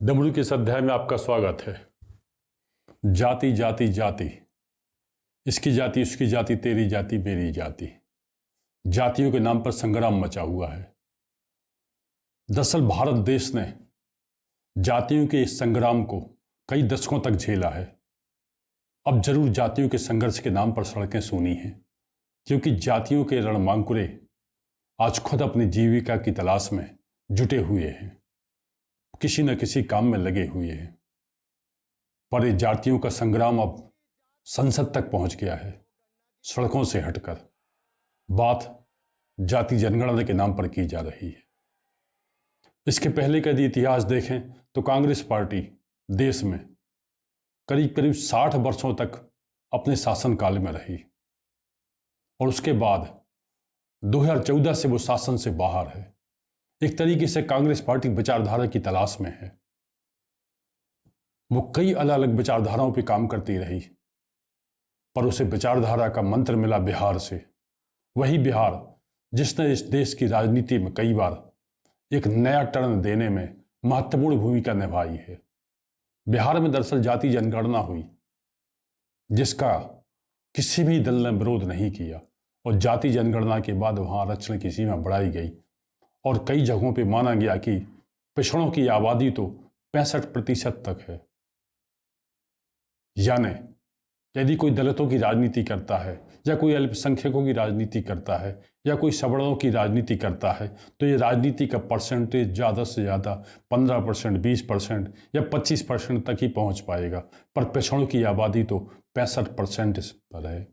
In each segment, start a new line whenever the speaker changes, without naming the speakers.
डमरू के इस अध्याय में आपका स्वागत है। जाति जाति जाति, इसकी जाति उसकी जाति, तेरी जाति मेरी जाति। जातियों के नाम पर संग्राम मचा हुआ है। दरअसल भारत देश ने जातियों के इस संग्राम को कई दशकों तक झेला है। अब जरूर जातियों के संघर्ष के नाम पर सड़कें सूनी हैं, क्योंकि जातियों के रणमांकुरे आज खुद अपनी जीविका की तलाश में जुटे हुए हैं, किसी न किसी काम में लगे हुए हैं। पर ये जातियों का संग्राम अब संसद तक पहुंच गया है। सड़कों से हटकर बात जाति जनगणना के नाम पर की जा रही है। इसके पहले का यदि इतिहास देखें तो कांग्रेस पार्टी देश में करीब करीब 60 वर्षों तक अपने शासनकाल में रही और उसके बाद 2014 से वो शासन से बाहर है। एक तरीके से कांग्रेस पार्टी विचारधारा की तलाश में है। वो कई अलग अलग विचारधाराओं पर काम करती रही, पर उसे विचारधारा का मंत्र मिला बिहार से। वही बिहार जिसने इस देश की राजनीति में कई बार एक नया टर्न देने में महत्वपूर्ण भूमिका निभाई है। बिहार में दरअसल जाति जनगणना हुई, जिसका किसी भी दल ने विरोध नहीं किया, और जाति जनगणना के बाद वहां आरक्षण की सीमा बढ़ाई गई और कई जगहों पे माना गया कि पिछड़ों की आबादी तो 65% तक है। यानी यदि कोई दलितों की राजनीति करता है या कोई अल्पसंख्यकों की राजनीति करता है या कोई सवर्णों की राजनीति करता है, तो ये राजनीति का परसेंटेज ज़्यादा से ज़्यादा 15%, 20% या 25% तक ही पहुंच पाएगा। पर पिछड़ों की आबादी तो 65% पर है।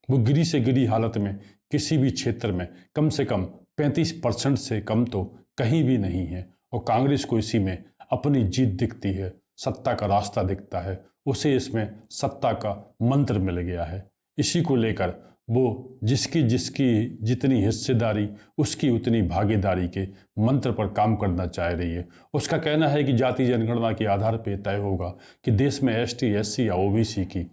वो गिरी से गिरी हालत में किसी भी क्षेत्र में कम से कम 35% से कम तो कहीं भी नहीं है। और कांग्रेस को इसी में अपनी जीत दिखती है, सत्ता का रास्ता दिखता है। उसे इसमें सत्ता का मंत्र मिल गया है। इसी को लेकर वो जिसकी जिसकी जितनी हिस्सेदारी उसकी उतनी भागीदारी के मंत्र पर काम करना चाह रही है। उसका कहना है कि जाति जनगणना के आधार पर तय होगा कि देश में एसटी, एससी या ओबीसी की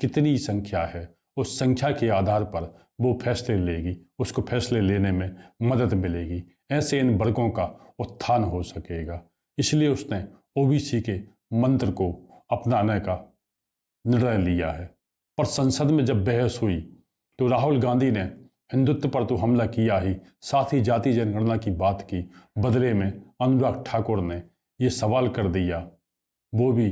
कितनी संख्या है। उस संख्या के आधार पर वो फैसले लेगी, उसको फैसले लेने में मदद मिलेगी। ऐसे इन वर्गों का उत्थान हो सकेगा। इसलिए उसने ओबीसी के मंत्र को अपनाने का निर्णय लिया है। पर संसद में जब बहस हुई तो राहुल गांधी ने हिंदुत्व पर तो हमला किया ही, साथ ही जाति जनगणना की बात की। बदले में अनुराग ठाकुर ने ये सवाल कर दिया, वो भी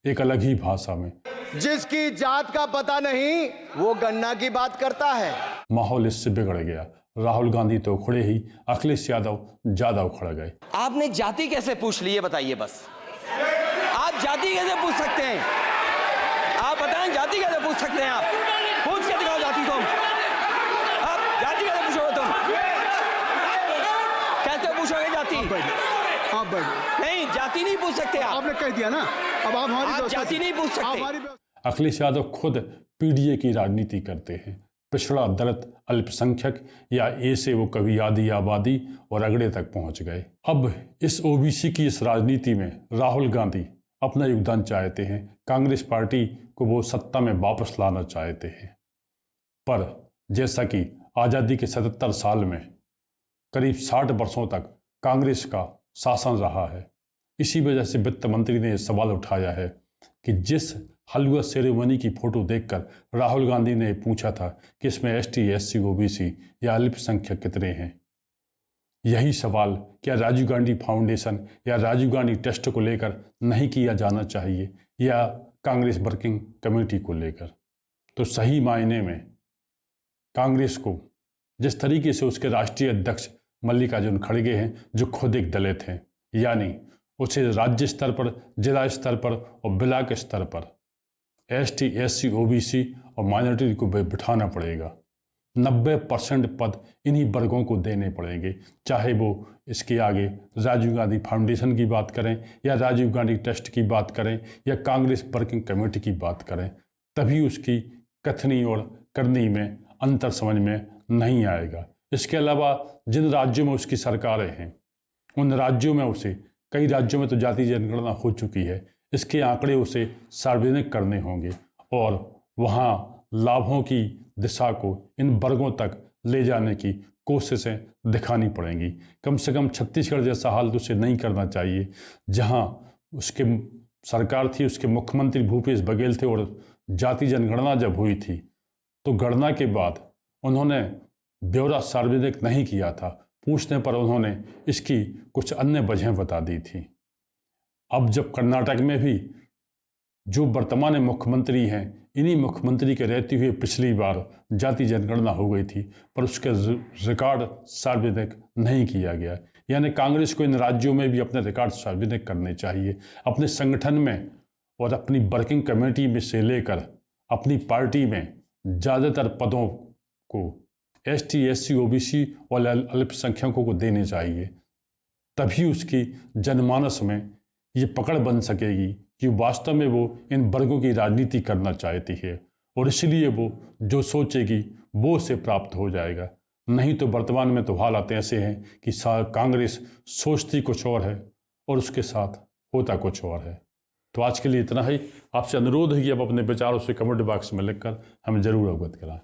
एक अलग ही भाषा में,
जिसकी जात का पता नहीं वो गन्ना की बात करता है।
माहौल इससे बिगड़ गया। राहुल गांधी तो उखड़े ही, अखिलेश यादव ज्यादा उखड़ गए।
आपने जाति कैसे पूछ ली है बताइए। बस आप जाति कैसे पूछ सकते हैं? आप बताएं, जाति कैसे पूछ सकते हैं? आप पूछ के दिखाओ जाति। तुम आप जाति कैसे पूछोगे? तुम कैसे पूछोगे जाति?
आप बैठ
नहीं, जाति नहीं पूछ सकते आप।
आपने कह दिया ना, अब आप हमारी
जाति नहीं पूछ सकते।
अखिलेश यादव खुद पीडीए की राजनीति करते हैं। पिछड़ा, दलित, अल्पसंख्यक या ए से वो कभी आधी आबादी और अगड़े तक पहुंच गए। अब इस ओबीसी की इस राजनीति में राहुल गांधी अपना योगदान चाहते हैं। कांग्रेस पार्टी को वो सत्ता में वापस लाना चाहते हैं। पर जैसा कि आज़ादी के 77 साल में करीब 60 वर्षों तक कांग्रेस का शासन रहा है, इसी वजह से वित्त मंत्री ने यह सवाल उठाया है कि जिस हलवा सेरेमनी की फोटो देखकर राहुल गांधी ने पूछा था कि इसमें एसटी, एससी, ओबीसी या अल्पसंख्यक कितने हैं, यही सवाल क्या राजीव गांधी फाउंडेशन या राजीव गांधी ट्रस्ट को लेकर नहीं किया जाना चाहिए या कांग्रेस वर्किंग कमेटी को लेकर? तो सही मायने में कांग्रेस को जिस तरीके से उसके राष्ट्रीय अध्यक्ष मल्लिकार्जुन खड़गे हैं, जो खुद एक दलित हैं, यानी उसे राज्य स्तर पर, जिला स्तर पर और ब्लॉक स्तर पर एसटी, एससी, ओबीसी और माइनॉरिटी को बिठाना पड़ेगा। 90% पद इन्हीं वर्गों को देने पड़ेंगे, चाहे वो इसके आगे राजीव गांधी फाउंडेशन की बात करें या राजीव गांधी ट्रस्ट की बात करें या कांग्रेस वर्किंग कमेटी की बात करें। तभी उसकी कथनी और करनी में अंतर समझ में नहीं आएगा। इसके अलावा जिन राज्यों में उसकी सरकारें हैं, उन राज्यों में उसे, कई राज्यों में तो जाति जनगणना हो चुकी है, इसके आंकड़े उसे सार्वजनिक करने होंगे और वहाँ लाभों की दिशा को इन वर्गों तक ले जाने की कोशिशें दिखानी पड़ेंगी। कम से कम छत्तीसगढ़ जैसा हाल तो उसे नहीं करना चाहिए, जहां उसके सरकार थी, उसके मुख्यमंत्री भूपेश बघेल थे, और जाति जनगणना जब हुई थी तो गणना के बाद उन्होंने ब्यौरा सार्वजनिक नहीं किया था। पूछने पर उन्होंने इसकी कुछ अन्य वजहें बता दी थी। अब जब कर्नाटक में भी जो वर्तमान मुख्यमंत्री हैं, इन्हीं मुख्यमंत्री के रहते हुए पिछली बार जाति जनगणना हो गई थी, पर उसके रिकॉर्ड सार्वजनिक नहीं किया गया। यानी कांग्रेस को इन राज्यों में भी अपने रिकॉर्ड सार्वजनिक करने चाहिए। अपने संगठन में और अपनी वर्किंग कमेटी में से लेकर अपनी पार्टी में ज़्यादातर पदों को एसटी, एससी, ओबीसी और अल्पसंख्यकों को देने चाहिए। तभी उसकी जनमानस में ये पकड़ बन सकेगी कि वास्तव में वो इन वर्गों की राजनीति करना चाहती है, और इसलिए वो जो सोचेगी वो उसे प्राप्त हो जाएगा। नहीं तो वर्तमान में तो हालात ऐसे हैं कि कांग्रेस सोचती कुछ और है और उसके साथ होता कुछ और है। तो आज के लिए इतना ही। आपसे अनुरोध है कि आप अपने विचारों से कमेंट बॉक्स में लिखकर हमें ज़रूर अवगत कराएं।